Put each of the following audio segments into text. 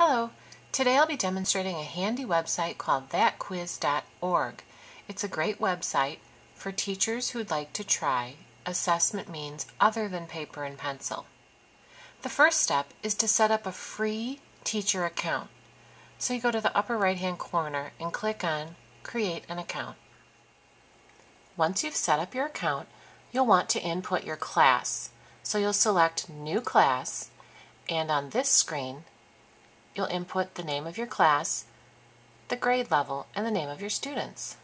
Hello, today I'll be demonstrating a handy website called thatquiz.org. It's a great website for teachers who'd like to try assessment means other than paper and pencil. The first step is to set up a free teacher account. So you go to the upper right hand corner and click on Create an Account. Once you've set up your account, you'll want to input your class. So you'll select New Class, and on this screen you'll input the name of your class, the grade level, and the name of your students.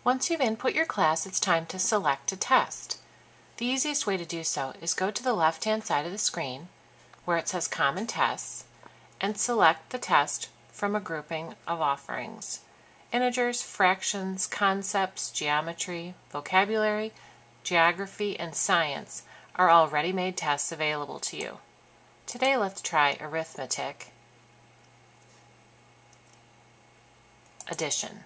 Once you've input your class, it's time to select a test. The easiest way to do so is go to the left-hand side of the screen where it says Common Tests and select the test from a grouping of offerings. Integers, fractions, concepts, geometry, vocabulary, geography, and science are all ready-made tests available to you. Today let's try arithmetic, addition.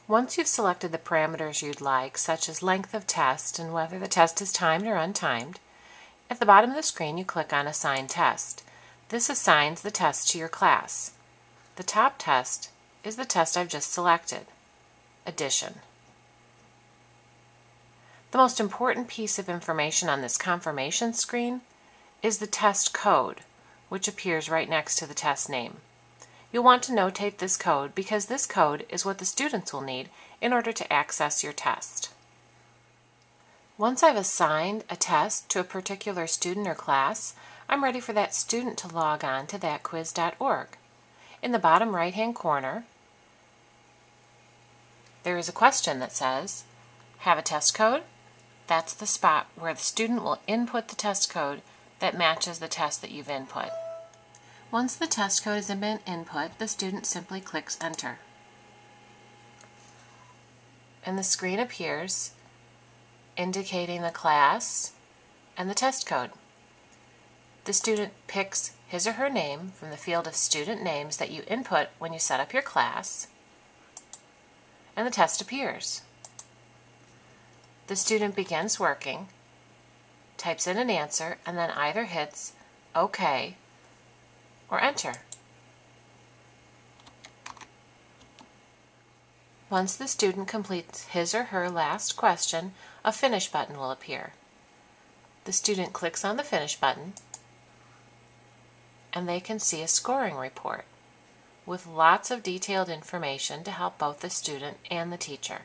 Once you've selected the parameters you'd like, such as length of test and whether the test is timed or untimed, at the bottom of the screen you click on Assign Test. This assigns the test to your class. The top test is the test I've just selected, addition. The most important piece of information on this confirmation screen is the test code, which appears right next to the test name. You'll want to notate this code because this code is what the students will need in order to access your test. Once I've assigned a test to a particular student or class, I'm ready for that student to log on to thatquiz.org. In the bottom right-hand corner, there is a question that says, "Have a test code?" That's the spot where the student will input the test code that matches the test that you've input. Once the test code has been input, the student simply clicks Enter. And the screen appears indicating the class and the test code. The student picks his or her name from the field of student names that you input when you set up your class, and the test appears. The student begins working, types in an answer, and then either hits OK or Enter. Once the student completes his or her last question, a Finish button will appear. The student clicks on the Finish button and they can see a scoring report with lots of detailed information to help both the student and the teacher.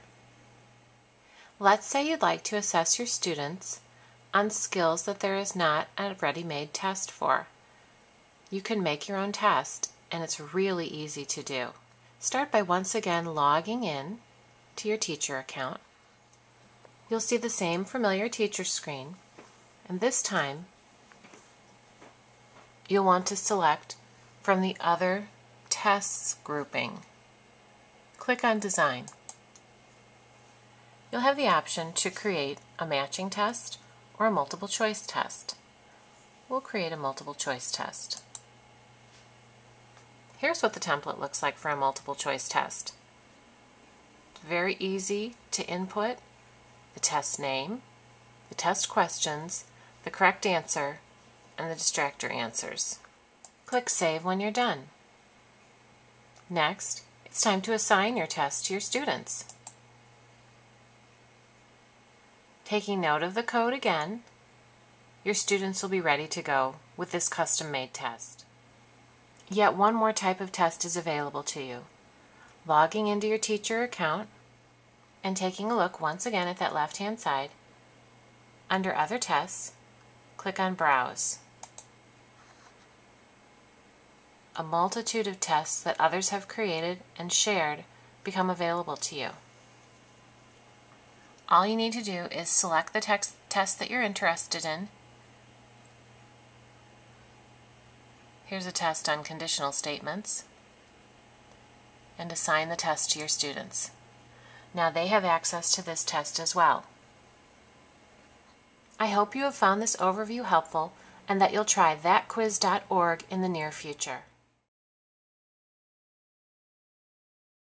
Let's say you'd like to assess your students on skills that there is not a ready-made test for. You can make your own test, and it's really easy to do. Start by once again logging in to your teacher account. You'll see the same familiar teacher screen, and this time you'll want to select from the Other Tests grouping. Click on Design. You'll have the option to create a matching test or a multiple choice test. We'll create a multiple choice test. Here's what the template looks like for a multiple choice test. It's very easy to input the test name, the test questions, the correct answer, and the distractor answers. Click Save when you're done. Next, it's time to assign your test to your students. Taking note of the code again, your students will be ready to go with this custom-made test. Yet one more type of test is available to you. Logging into your teacher account and taking a look once again at that left-hand side. Under Other Tests, click on Browse. A multitude of tests that others have created and shared become available to you. All you need to do is select the test that you're interested in. Here's a test on conditional statements, and assign the test to your students. Now they have access to this test as well. I hope you have found this overview helpful and that you'll try thatquiz.org in the near future.